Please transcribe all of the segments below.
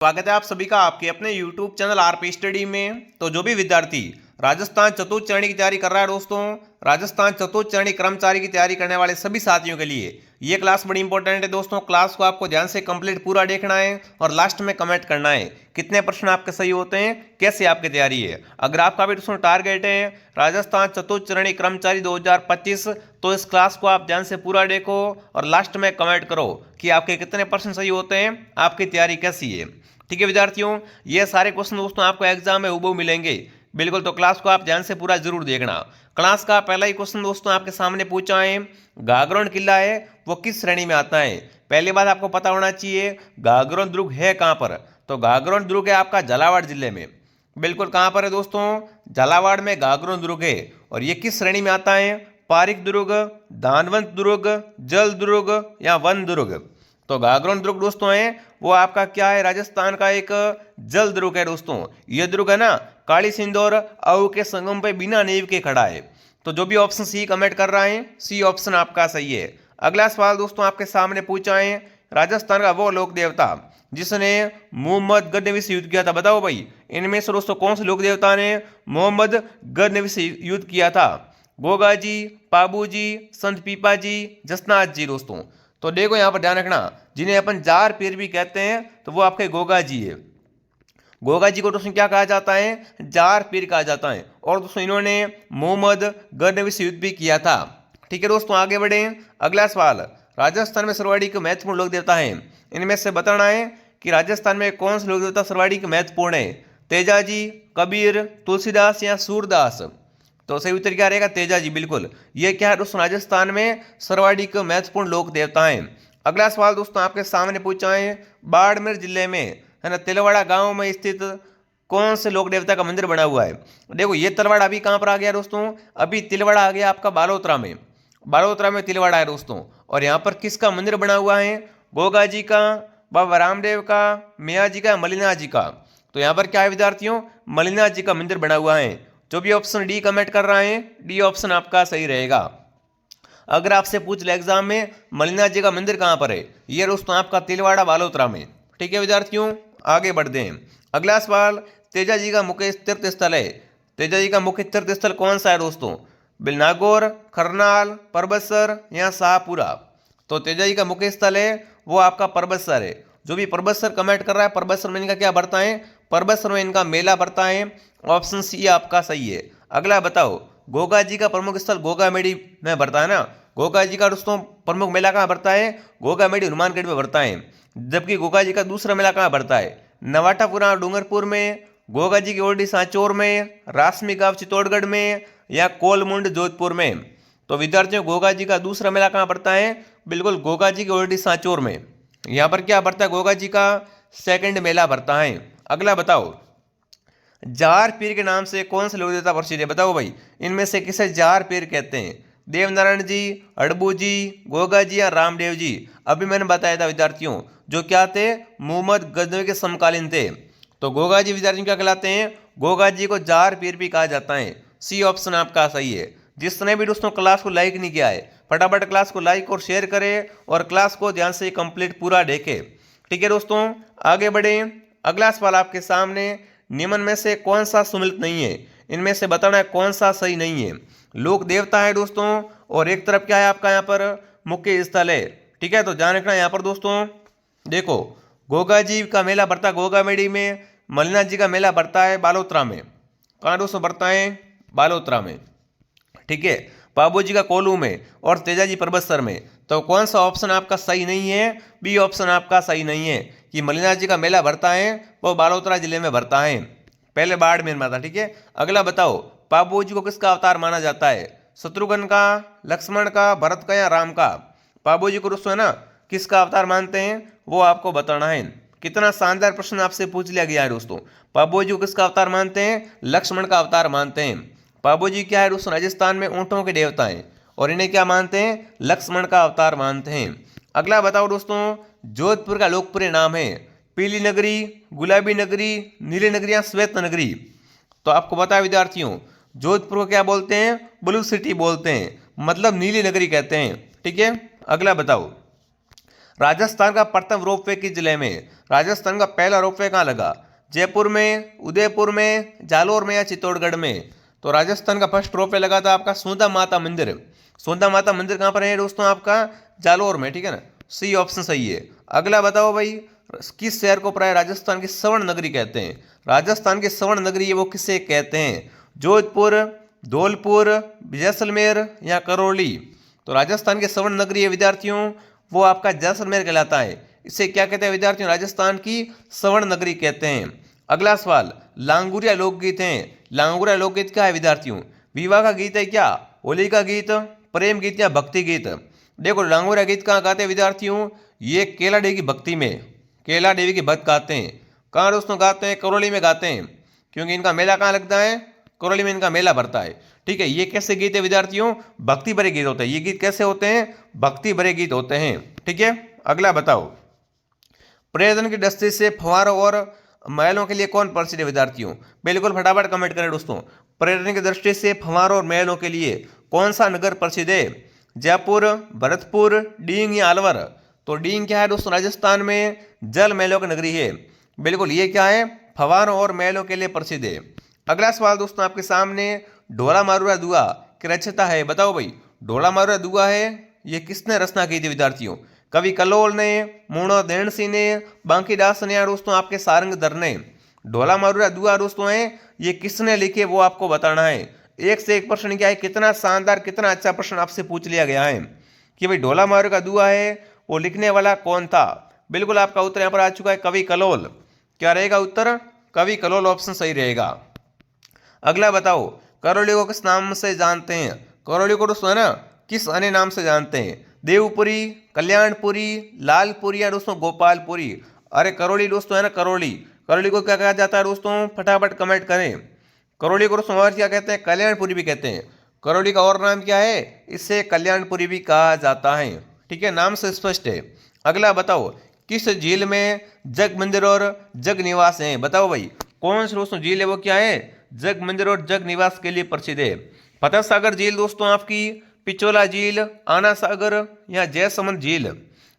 स्वागत है आप सभी का आपके अपने YouTube चैनल आरपी स्टडी में। तो जो भी विद्यार्थी राजस्थान चतुर्थ श्रेणी की तैयारी कर रहा है दोस्तों, राजस्थान चतुर्थ श्रेणी कर्मचारी की तैयारी करने वाले सभी साथियों के लिए ये क्लास बड़ी इंपॉर्टेंट है दोस्तों। क्लास को आपको ध्यान से कंप्लीट पूरा देखना है और लास्ट में कमेंट करना है कितने प्रश्न आपके सही होते हैं, कैसे आपकी तैयारी है। अगर आपका भी दोस्तों टारगेट है राजस्थान चतुर्थ श्रेणी कर्मचारी 2025, तो इस क्लास को आप ध्यान से पूरा देखो और लास्ट में कमेंट करो कि आपके कितने प्रश्न सही होते हैं, आपकी तैयारी कैसी है। ठीक है विद्यार्थियों, ये सारे क्वेश्चन दोस्तों आपको एग्जाम में हूबहू मिलेंगे बिल्कुल, तो क्लास को आप ध्यान से पूरा जरूर देखना। क्लास का पहला ही क्वेश्चन दोस्तों आपके सामने पूछा है, गागरोन किला है वो किस श्रेणी में आता है। पहली बात आपको पता होना चाहिए गागरोन दुर्ग है कहां पर, तो गागरोन दुर्ग है आपका झालावाड़ जिले में। बिल्कुल कहां पर है दोस्तों, झालावाड़ में गागरोन दुर्ग है। और ये किस श्रेणी में आता है, पारिक दुर्ग, दानवंत दुर्ग, जल दुर्ग या वन दुर्ग। तो गागरोन दुर्ग दोस्तों है वो आपका क्या है, राजस्थान का एक जल दुर्ग है दोस्तों। ये दुर्ग है ना काली सिंधु अऊ के संगम पे बिना नींव के खड़ा है। तो जो भी ऑप्शन सी कमेंट कर रहा है सी ऑप्शन आपका सही है। अगला सवाल दोस्तों आपके सामने पूछा है, राजस्थान का वो लोक देवता जिसने मोहम्मद गजनवी से युद्ध किया था, बताओ भाई इनमें से दोस्तों कौन से लोक देवता ने मोहम्मद गजनवी से युद्ध किया था। गोगा जी, पाबू जी, संत पीपा जी, जसनाथ जी दोस्तों। तो देखो यहां पर ध्यान रखना, जिन्हें अपन जार पीर भी कहते हैं तो वो आपके गोगा जी है। गोगा जी को दोस्तों क्या कहा जाता है, जार पीर कहा जाता है। और दोस्तों इन्होंने मोहम्मद गजनवी से युद्ध भी किया था। ठीक है दोस्तों, आगे बढ़े। अगला सवाल, राजस्थान में सर्वाधिक महत्वपूर्ण लोक देवता है, इनमें से बताना है कि राजस्थान में कौन सा लोक देवता सर्वाधिक महत्वपूर्ण है। तेजाजी, कबीर, तुलसीदास या सूरदास। तो सही उत्तर क्या रहेगा, तेजाजी। बिल्कुल ये क्या है दोस्तों, राजस्थान में सर्वाधिक महत्वपूर्ण लोक देवता है। अगला सवाल दोस्तों आपके सामने पूछा है, बाड़मेर जिले में है ना तिलवाड़ा गांव में स्थित कौन से लोक देवता का मंदिर बना हुआ है। देखो ये तिलवाड़ा अभी कहां पर आ गया दोस्तों, अभी तिलवाड़ा आ गया आपका बालोतरा में। बालोतरा में तिलवाड़ा है दोस्तों। और यहाँ पर किसका मंदिर बना हुआ है, गोगा जी का, बाबा रामदेव का, मियाँ जी का, मलिनाथ जी का। तो यहाँ पर क्या है विद्यार्थियों, मलिनाथ जी का मंदिर बना हुआ है। जो भी ऑप्शन डी कमेंट कर रहा है डी ऑप्शन आपका सही रहेगा। अगर आपसे पूछ ले एग्जाम में मलिनाथ जी का मंदिर कहां पर है, ये दोस्तों आपका तिलवाड़ा बालोतरा में। ठीक है विद्यार्थियों, आगे बढ़ते हैं। अगला सवाल, तेजा जी का मुख्य तीर्थ स्थल है, तेजा जी का मुख्य तीर्थ स्थल कौन सा है दोस्तों, बिलनागौर, खरनाल, परबतसर या शाहपुरा। तो तेजा जी का मुख्य स्थल है वो आपका परबतसर है। जो भी परबतसर कमेंट कर रहा है, परबतसर में इनका क्या बढ़ता है, परबतसर में इनका मेला बढ़ता है। ऑप्शन सी आपका सही है। अगला बताओ, गोगा जी का प्रमुख स्थल गोगामेडी में बढ़ता है ना। गोगा जी का दोस्तों प्रमुख मेला कहाँ बढ़ता है, गोगामेडी हनुमानगढ़ में बढ़ता है। जबकि गोगा जी का दूसरा मेला कहाँ बढ़ता है, नवाटापुरा डूंगरपुर में, गोगा जी की ओरडी सांचौर में, रासमी गांव चित्तौड़गढ़ में या कोलमुंड जोधपुर में। तो विद्यार्थियों गोगा जी का दूसरा मेला कहाँ बढ़ता है, बिल्कुल गोगा जी की ओरडी सांचौर में। यहाँ पर क्या बढ़ता है, गोगा जी का सेकंड मेला बढ़ता है। अगला बताओ, जार पीर के नाम से कौन से लोक देवता प्रसिद्ध है, बताओ भाई इनमें से किसे जार पीर कहते हैं, देवनारायण जी, अड़बू जी, गोगा जी या रामदेव जी। अभी मैंने बताया था विद्यार्थियों जो क्या थे, मोहम्मद गजनवी के समकालीन थे। तो गोगा जी विद्यार्थियों क्या कहलाते हैं, गोगा जी को जार पीर भी कहा जाता है। सी ऑप्शन आपका सही है। जिसने भी दोस्तों क्लास को लाइक नहीं किया है फटाफट क्लास को लाइक और शेयर करें और क्लास को ध्यान से कंप्लीट पूरा देखें। ठीक है दोस्तों, आगे बढ़े। अगला सवाल आपके सामने, निम्न में से कौन सा सम्मिलित नहीं है, इनमें से बताना है कौन सा सही नहीं है। लोक देवता है दोस्तों और एक तरफ क्या है आपका यहाँ पर मुख्य स्थल है। ठीक है, तो ध्यान रखना यहाँ पर दोस्तों, देखो गोगा जी का मेला बढ़ता है गोगामेडी में, मलिनाथ जी का मेला बढ़ता है बालोतरा में। कहाँ दोस्तों बढ़ता है, बालोतरा में। ठीक है, बाबू जी का कोलू में और तेजा जी परबतसर में। तो कौन सा ऑप्शन आपका सही नहीं है, बी ऑप्शन आपका सही नहीं है कि मलिनाथ जी का मेला भरता है वो बालोतरा जिले में भरता है, पहले बाड़मेर में था। ठीक है, अगला बताओ, बाबू जी को किसका अवतार माना जाता है, शत्रुघ्न का, लक्ष्मण का, भरत का या राम का। बाबू जी को दोस्तों है ना किसका अवतार मानते हैं वो आपको बताना है। कितना शानदार प्रश्न आपसे पूछ लिया गया है दोस्तों। बाबू जी को किसका अवतार मानते हैं, लक्ष्मण का अवतार मानते हैं। बाबू जी क्या है दोस्तों, राजस्थान में ऊंटों के देवता हैं और इन्हें क्या मानते हैं, लक्ष्मण का अवतार मानते हैं। अगला बताओ दोस्तों, जोधपुर का लोकप्रिय नाम है पीली नगरी, गुलाबी नगरी, नीली नगरी या श्वेत नगरी। तो आपको पता है विद्यार्थियों जोधपुर को क्या बोलते हैं, ब्लू सिटी बोलते हैं, मतलब नीली नगरी कहते हैं। ठीक है, अगला बताओ, राजस्थान का प्रथम रोपवे किस जिले में? राजस्थान का पहला रोपवे कहाँ लगा? जयपुर में, उदयपुर में, जालोर में या चित्तौड़गढ़ में? तो राजस्थान का फर्स्ट रोपवे लगा था आपका सोंधा माता मंदिर। सोंधा माता मंदिर कहाँ पर है दोस्तों? आपका जालोर में, ठीक है ना। सी ऑप्शन सही है। अगला बताओ भाई, किस शहर को प्राय राजस्थान की स्वर्ण नगरी कहते हैं? राजस्थान की स्वर्ण नगरी है वो किसे कहते हैं? जोधपुर, धौलपुर, जैसलमेर या करौली? तो राजस्थान की स्वर्ण नगरी है विद्यार्थियों वो आपका जैसलमेर कहलाता है। इसे क्या कहते हैं विद्यार्थियों? राजस्थान की स्वर्ण नगरी कहते हैं। अगला सवाल, लांगुरिया लोकगीत हैं। लांगुरिया लोकगीत क्या है विद्यार्थियों? विवाह का गीत है क्या? होली का गीत, प्रेम गीत या भक्ति गीत? देखो लांगुरिया गीत कहाँ गाते हैं विद्यार्थियों? ये केला देवी की भक्ति में, केला देवी की भक्त गाते हैं। कहाँ दोस्तों गाते हैं? करौली में गाते हैं, क्योंकि इनका मेला कहाँ लगता है? करौली में इनका मेला भरता है, ठीक है। ये कैसे गीत है विद्यार्थियों? भक्ति भरे गीत होते हैं। ये गीत कैसे होते हैं? भक्ति भरे गीत होते हैं, ठीक है। अगला बताओ, पर्यटन की दृष्टि से फव्वारों और महलों के लिए कौन प्रसिद्ध है विद्यार्थियों? बिल्कुल फटाफट कमेंट करें दोस्तों। पर्यटन की दृष्टि से फव्वारों और महलों के लिए कौन सा नगर प्रसिद्ध है? जयपुर, भरतपुर, डींग या अलवर? तो डींग क्या है दोस्तों? राजस्थान में जल महलों की नगरी है। बिल्कुल ये क्या है? फव्वारों और महलों के लिए प्रसिद्ध है। अगला सवाल दोस्तों आपके सामने, ढोला मारूरा दुआ की रचयिता है? बताओ भाई, ढोला मारूरा दुआ है ये किसने रचना की थी विद्यार्थियों? कवि कलोल ने, मूणो देण सिंह ने, बांकीदास ने या दोस्तों आपके सारंगधर ने? ढोला मारूरा दुआ दोस्तों है ये किसने लिखे वो आपको बताना है। एक से एक प्रश्न क्या है, कितना शानदार कितना अच्छा प्रश्न आपसे पूछ लिया गया है कि भाई ढोला मारूरा दुआ है वो लिखने वाला कौन था? बिल्कुल आपका उत्तर यहाँ पर आ चुका है, कवि कलोल। क्या रहेगा उत्तर? कवि कलोल ऑप्शन सही रहेगा। अगला बताओ, करौली को किस नाम से जानते हैं? करौली को दोस्तों है ना किस अन्य नाम से जानते हैं? देवपुरी, कल्याणपुरी, लालपुरी या दोस्तों गोपालपुरी? अरे करौली दोस्तों है ना करौली, करौली को क्या कहा जाता है दोस्तों? फटाफट कमेंट करें। करौली को दोस्तों और क्या कहते हैं? कल्याणपुरी भी कहते हैं। करौली का और नाम क्या है? इसे कल्याणपुरी भी कहा जाता है, ठीक है, नाम से स्पष्ट है। अगला बताओ, किस झील में जग मंदिर और जग निवास हैं? बताओ भाई, कौन सी दोस्तों झील है वो क्या है? जग मंदिर और जग निवास के लिए प्रसिद्ध है। फतेह सागर झील दोस्तों आपकी, पिचोला झील, आना सागर या जयसमंद झील?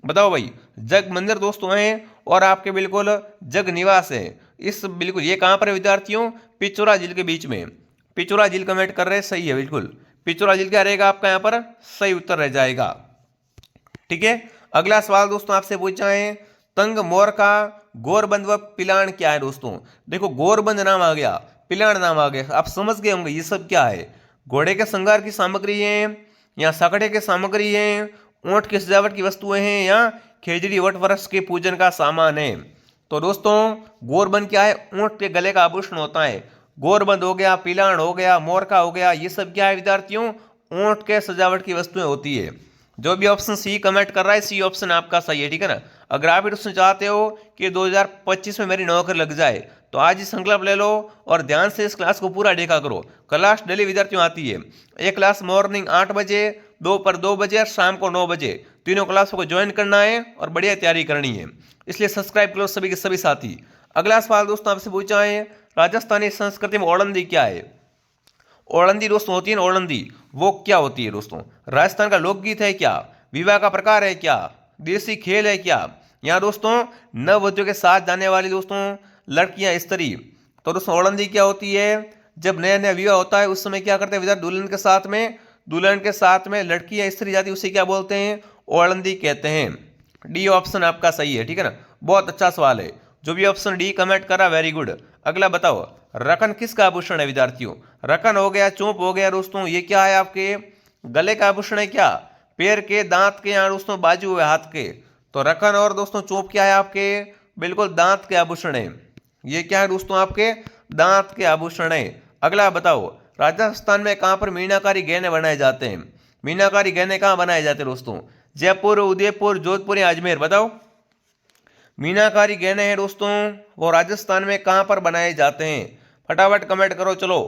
बताओ भाई, जग मंदिर दोस्तों हैं और आपके बिल्कुल जग निवास है इस बिल्कुल ये कहाँ पर है विद्यार्थियों? पिचोला झील के बीच में। पिचोला झील कमेंट कर रहे हैं, सही है बिल्कुल। पिचोला झील क्या रहेगा आपका यहाँ पर? सही उत्तर रह जाएगा, ठीक है। अगला सवाल दोस्तों आपसे पूछा है, तंग मोर का गोरबंद व पिलान क्या है दोस्तों? देखो गोरबंद नाम आ गया, पिलान नाम आ गया, आप समझ गए होंगे ये सब क्या है। घोड़े के श्रृंगार की सामग्री है या सकड़े की सामग्री है, ऊंट की सजावट की वस्तुएं हैं या खेजड़ी वट वृक्ष के पूजन का सामान है? तो दोस्तों गोरबंद क्या है? ऊंट के गले का आभूषण होता है। गोरबंद हो गया, पिलान हो गया, मोरका हो गया, ये सब क्या है विद्यार्थियों? ऊंट के सजावट की वस्तुएं होती है। जो भी ऑप्शन सी कमेंट कर रहा है सी ऑप्शन आपका सही है, ठीक है ना। अगर आप भी चाहते हो कि 2025 में मेरी नौकरी लग जाए तो आज ही संकल्प ले लो और ध्यान से इस क्लास को पूरा देखा करो। क्लास डेली विद्यार्थियों आती है, एक क्लास मॉर्निंग 8 बजे, दोपहर 2 बजे और शाम को 9 बजे, तीनों क्लासों को ज्वाइन करना है और बढ़िया तैयारी करनी है, इसलिए सब्सक्राइब करो सभी के सभी साथी। अगला सवाल दोस्तों आपसे पूछा है, राजस्थानी संस्कृति में ओलंदी क्या है? ओलंदी दोस्तों होती है ना ओलंदी, वो क्या होती है दोस्तों? राजस्थान का लोकगीत है क्या? विवाह का प्रकार है क्या? देसी खेल है क्या? यहाँ दोस्तों नववधुओं के साथ जाने वाली दोस्तों लड़कियां स्त्री। तो दोस्तों ओलंदी क्या होती है? जब नया नया विवाह होता है उस समय क्या करते हैं विद्यार्थी? दुल्हन के साथ में लड़की या स्त्री जाती है उसे क्या बोलते हैं? ओलंदी कहते हैं। डी ऑप्शन आपका सही है, ठीक है ना। बहुत अच्छा सवाल है, जो भी ऑप्शन डी कमेंट करा वेरी गुड। अगला बताओ, रकन किसका आभूषण है विद्यार्थियों? रकन हो गया, चोंप हो गया दोस्तों, ये क्या है आपके गले का आभूषण है क्या? पैर के, दांत के या दोस्तों बाजू व हाथ के? तो रकन और दोस्तों चोंप क्या है आपके? बिल्कुल दांत के आभूषण है। ये क्या है दोस्तों? आपके दांत के आभूषण है। अगला बताओ, राजस्थान में कहां पर मीनाकारी गहने बनाए जाते हैं? मीनाकारी गहने कहां बनाए जाते हैं दोस्तों? जयपुर, उदयपुर, जोधपुर या अजमेर? बताओ, मीनाकारी गहने हैं दोस्तों वो राजस्थान में कहां पर बनाए जाते हैं? फटाफट कमेंट करो। चलो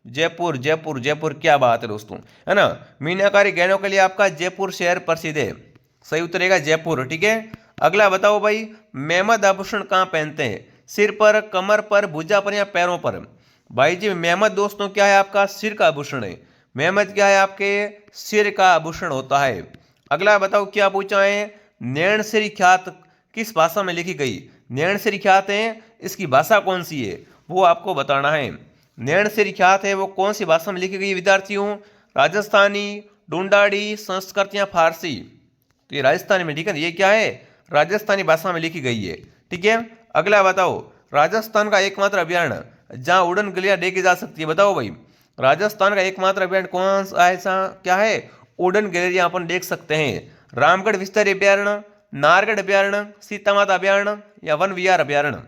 जयपुर जयपुर जयपुर, क्या बात है दोस्तों, है ना। मीनाकारी गहनों के लिए आपका जयपुर शहर प्रसिद्ध है, सही उतरेगा जयपुर, ठीक है। अगला बताओ भाई, मेहमद आभूषण कहाँ पहनते हैं? सिर पर, कमर पर, भुजा पर या पैरों पर? भाई जी मेहमद दोस्तों क्या है आपका? सिर का आभूषण है। मेहमद क्या है आपके? सिर का आभूषण होता है। अगला बताओ क्या पूछा है, नैणसिरी ख्यात किस भाषा में लिखी गई? नैणसिरी ख्यात है, इसकी भाषा कौन सी है वो आपको बताना है। नैणसिरी ख्यात है वो कौन सी भाषा में लिखी गई विद्यार्थियों? राजस्थानी, ढूंढाड़ी, संस्कृत या फारसी? तो ये राजस्थानी में, ठीक है, ये क्या है? राजस्थानी भाषा में लिखी गई है, ठीक है। अगला बताओ, राजस्थान का एकमात्र अभ्यारण्य जहां उड़न गिलियां देखी जा सकती है, बताओ भाई, राजस्थान का एकमात्र अभ्यारण्य कौन सा ऐसा क्या है? उड़न गिलहरियां अपन देख सकते हैं। रामगढ़ विस्तार अभ्यारण्य, नारगढ़ अभ्यारण्य, सीता माता अभ्यारण्य या वन विहार अभ्यारण्य?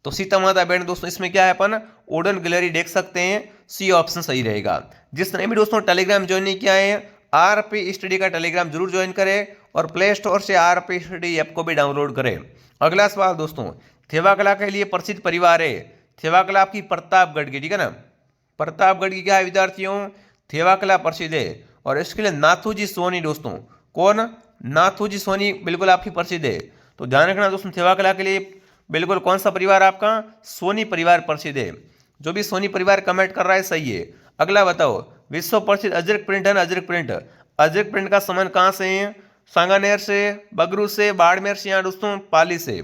तो सीता माता अभ्यारण्य दोस्तों, इसमें क्या है, अपन उड़न गिलहरी देख सकते हैं। सी ऑप्शन सही रहेगा। जिसने भी दोस्तों टेलीग्राम ज्वाइन नहीं किया है, आरपी स्टडी का टेलीग्राम जरूर ज्वाइन करें और प्ले स्टोर से आरपी स्टडी ऐप को भी डाउनलोड करें। अगला सवाल दोस्तों, थेवाकला के लिए प्रसिद्ध परिवार है। थेवाकला आपकी प्रतापगढ़ की, ठीक है ना, प्रतापगढ़ की क्या है विद्यार्थियों? थेवाकला प्रसिद्ध है और इसके लिए नाथूजी सोनी दोस्तों, कौन? नाथूजी सोनी बिल्कुल आपकी प्रसिद्ध है। तो ध्यान रखना दोस्तों, थेवाकला के लिए बिल्कुल कौन सा परिवार आपका? सोनी परिवार प्रसिद्ध है। जो भी सोनी परिवार कमेंट कर रहा है सही है। अगला बताओ, विश्व प्रसिद्ध अजरक प्रिंट है ना, अजरक प्रिंट, अजरक प्रिंट का संबंध कहाँ से है? सांगानेर से, बगरू से, बाड़मेर से या दोस्तों पाली से?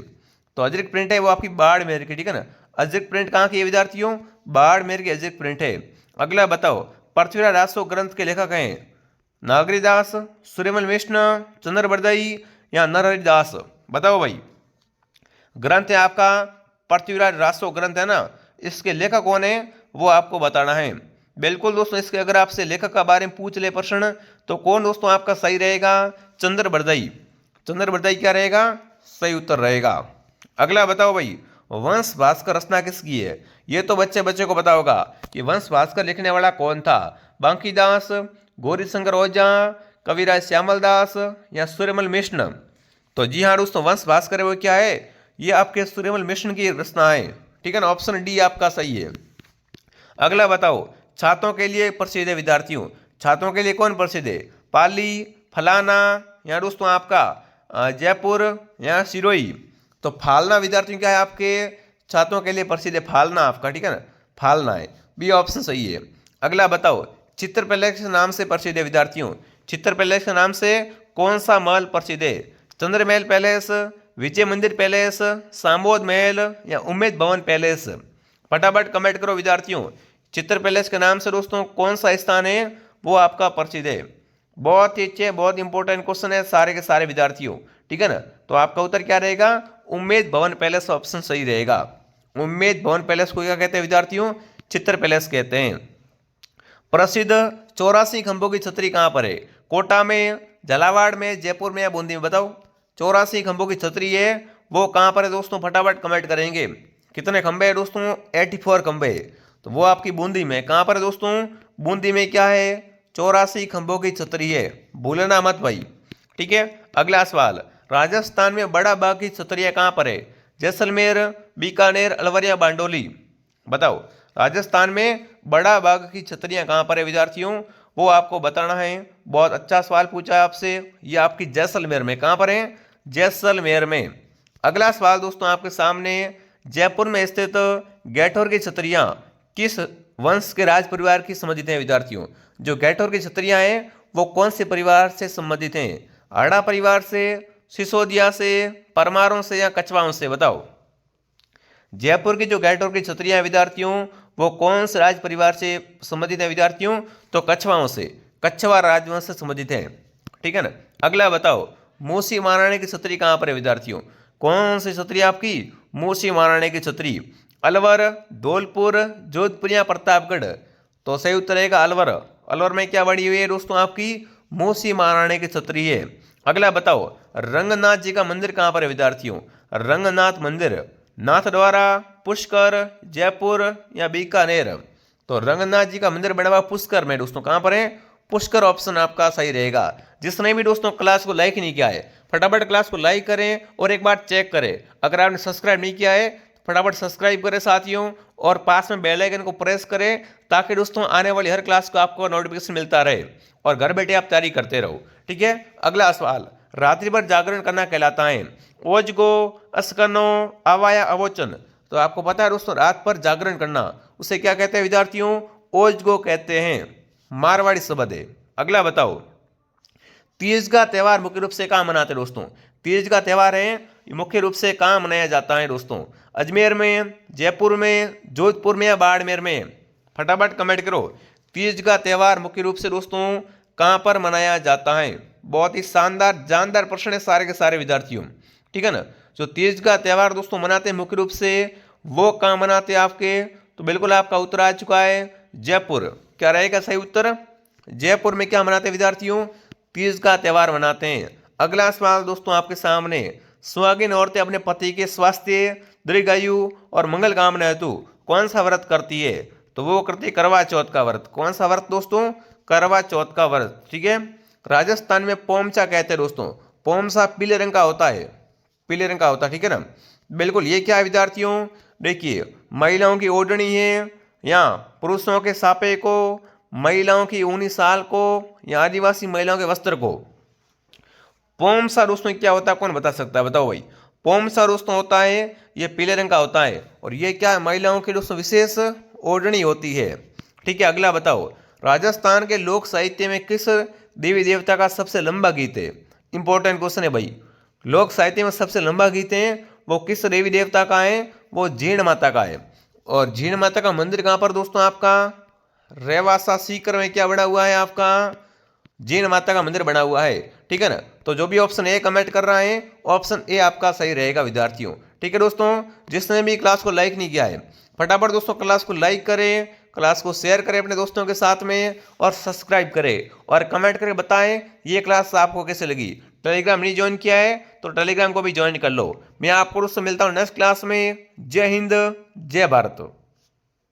तो अजरक प्रिंट है वो आपकी बाड़मेर की, ठीक है ना। अजरक प्रिंट कहाँ की है विद्यार्थियों? बाड़मेर की अजरक प्रिंट है। अगला बताओ, पृथ्वीराज राजसो ग्रंथ के लेखक हैं नागरीदास, सूर्यमल मिश्र, चंद्रबरदाई या नरहरिदास? बताओ भाई, ग्रंथ है आपका पृथ्वीराज राजसो ग्रंथ है ना, इसके लेखक कौन है वो आपको बताना है। बिल्कुल दोस्तों, इसके अगर आपसे लेखक का बारे में पूछ ले प्रश्न तो कौन दोस्तों आपका सही रहेगा? चंद्रबरदाई। चंद्रबरदाई क्या रहेगा? सही उत्तर रहेगा। अगला बताओ भाई, वंश भास्कर रचना किसकी है? ये तो बच्चे बच्चे को पता होगा कि वंश भास्कर लिखने वाला कौन था? बांकीदास, गौरीशंकर ओझा, कविराज श्यामल दास या सूर्यमल मिश्र? तो जी हाँ दोस्तों, वंश भास्कर है वो क्या है? ये आपके सूर्यमल मिश्र की रचना है, ठीक है ना। ऑप्शन डी आपका सही है। अगला बताओ, छात्रों के लिए प्रसिद्ध है विद्यार्थियों, छात्रों के लिए कौन प्रसिद्ध है? पाली, फलाना या दोस्तों आपका जयपुर या सिरोही? तो फालना विद्यार्थियों क्या है आपके छात्रों के लिए प्रसिद्ध है? फालना आपका, ठीक है ना, फालना है। बी ऑप्शन सही है। अगला बताओ, चित्र पैलेस के नाम से प्रसिद्ध है विद्यार्थियों, चित्र पैलेस के नाम से कौन सा महल प्रसिद्ध है? चंद्रमहल पैलेस, विजय मंदिर पैलेस, सांबोद महल या उम्मेद भवन पैलेस? फटाफट कमेंट करो विद्यार्थियों, चित्र पैलेस के नाम से दोस्तों कौन सा स्थान है वो आपका प्रसिद्ध है? बहुत ही अच्छे, बहुत इंपॉर्टेंट क्वेश्चन है सारे के सारे विद्यार्थियों, ठीक है ना। तो आपका उत्तर क्या रहेगा? उम्मेद भवन पैलेस ऑप्शन सही रहेगा। उम्मेद भवन पैलेस को क्या कहते हैं विद्यार्थियों? चित्र पैलेस कहते हैं। प्रसिद्ध 84 खंभों की छतरी कहाँ पर है? कोटा में, झालावाड़ में, जयपुर में या बूंदी में? बताओ, 84 खंभों की छतरी है वो कहाँ पर है दोस्तों? फटाफट कमेंट करेंगे। कितने खंभे है दोस्तों? 84 खंभे। तो वो आपकी बूंदी में, कहाँ पर है दोस्तों? बूंदी में क्या है? 84 खंभों की छतरी है, भूलना मत भाई, ठीक है। अगला सवाल, राजस्थान में बड़ा बाघ की छतरियाँ कहाँ पर है? जैसलमेर, बीकानेर, अलवर या बांडोली? बताओ, राजस्थान में बड़ा बाघ की छतरियाँ कहाँ पर है विद्यार्थियों? वो आपको बताना है। बहुत अच्छा सवाल पूछा है आपसे, ये आपकी जैसलमेर में। कहाँ पर है? जैसलमेर में। अगला सवाल दोस्तों आपके सामने, जयपुर में स्थित गैठौर की छतरियाँ किस वंश के राज परिवार की संबंधित हैं विद्यार्थियों? जो गैठौर की छतरियाँ हैं वो कौन से परिवार से संबंधित हैं? आड़ा परिवार से, सिसोदिया से, परमारों से या कछवाओं से? बताओ, जयपुर की जो गैठौर की छतरियाँ हैं विद्यार्थियों वो कौन से राज परिवार से संबंधित है विद्यार्थियों? तो कछवाओं से, कछवा राजवंश से संबंधित है, ठीक है ना। अगला बताओ, मूसी महाराणे की छतरी कहाँ पर है विद्यार्थियों? कौन सी छतरी आपकी? मूसी महाराणे की छतरी। अलवर, धौलपुर, जोधपुर या प्रतापगढ़? तो सही उत्तर रहेगा अलवर। अलवर में क्या बनी हुई है दोस्तों? आपकी मूसी महाराणे की छतरी है। अगला बताओ, रंगनाथ जी का मंदिर कहाँ पर है विद्यार्थियों? रंगनाथ मंदिर नाथद्वारा, पुष्कर, जयपुर या बीकानेर? तो रंगनाथ जी का मंदिर बना हुआ पुष्कर में दोस्तों। कहाँ पर है? पुष्कर ऑप्शन आपका सही रहेगा। जिसने भी दोस्तों क्लास को लाइक नहीं किया है फटाफट क्लास को लाइक करें और एक बार चेक करें। अगर आपने सब्सक्राइब नहीं किया है फटाफट सब्सक्राइब करें साथियों, और पास में बेल आइकन को प्रेस करें ताकि दोस्तों आने वाली हर क्लास को आपको नोटिफिकेशन मिलता रहे और घर बैठे आप तैयारी करते रहो, ठीक है। अगला सवाल, रात्रि भर जागरण करना कहलाता है ओजगो, अस्कनो, अवाया, अवोचन? तो आपको पता है दोस्तों, रात पर जागरण करना उसे क्या कहते हैं विद्यार्थियों? ओजगो कहते हैं, मारवाड़ी शब्द है। अगला बताओ, तीज का त्यौहार मुख्य रूप से कहाँ मनाते हैं दोस्तों? तीज का त्यौहार है ये मुख्य रूप से कहाँ मनाया जाता है दोस्तों? अजमेर में, जयपुर में, जोधपुर में या बाड़मेर में? फटाफट कमेंट करो। तीज का त्यौहार मुख्य रूप से दोस्तों कहाँ पर मनाया जाता है? बहुत ही शानदार जानदार प्रश्न है सारे के सारे विद्यार्थियों, ठीक है ना। जो तीज का त्यौहार दोस्तों मनाते हैं मुख्य रूप से, वो कहाँ मनाते हैं आपके? तो बिल्कुल आपका उत्तर आ चुका है जयपुर। क्या रहेगा सही उत्तर? जयपुर में क्या मनाते हैं विद्यार्थियों? तीज का त्यौहार मनाते हैं। अगला सवाल दोस्तों आपके सामने, सुहागिन औरतें अपने पति के स्वास्थ्य, दीर्घायु और मंगल कामना हेतु कौन सा व्रत करती है? तो वो करती है करवा चौथ का व्रत। कौन सा व्रत दोस्तों? करवा चौथ का व्रत, ठीक है। राजस्थान में पोमचा कहते हैं दोस्तों। पोमसा पीले रंग का होता है, पीले रंग का होता है, ठीक है ना। बिल्कुल ये क्या है विद्यार्थियों? देखिए, महिलाओं की ओढ़नी है या पुरुषों के सापे को, महिलाओं की ऊनी साल को या आदिवासी महिलाओं के वस्त्र को। पोमसा दोस्तों क्या होता है, कौन बता सकता है? बताओ भाई। पोमसा दोस्तों होता है ये पीले रंग का होता है, और ये क्या है? महिलाओं की दोस्तों विशेष ओढ़नी होती है, ठीक है। अगला बताओ, राजस्थान के लोक साहित्य में किस देवी देवता का सबसे लंबा गीत है? इंपॉर्टेंट क्वेश्चन है भाई। लोक साहित्य में सबसे लंबा गीत है वो किस देवी देवता का है? वो जीण माता का है। और जीण माता का मंदिर कहाँ पर दोस्तों? आपका रेवासा सीकर में क्या बना हुआ है? आपका जीण माता का मंदिर बना हुआ है, ठीक है ना। तो जो भी ऑप्शन ए कमेंट कर रहा है, ऑप्शन ए आपका सही रहेगा विद्यार्थियों, ठीक है दोस्तों। जिसने भी क्लास को लाइक नहीं किया है, फटाफट दोस्तों क्लास को लाइक करें, क्लास को शेयर करें अपने दोस्तों के साथ में, और सब्सक्राइब करें, और कमेंट करके बताएं ये क्लास आपको कैसे लगी। टेलीग्राम नहीं ज्वाइन किया है तो टेलीग्राम को भी ज्वाइन कर लो। मैं आपको दोस्तों मिलता हूँ नेक्स्ट क्लास में। जय हिंद, जय भारत।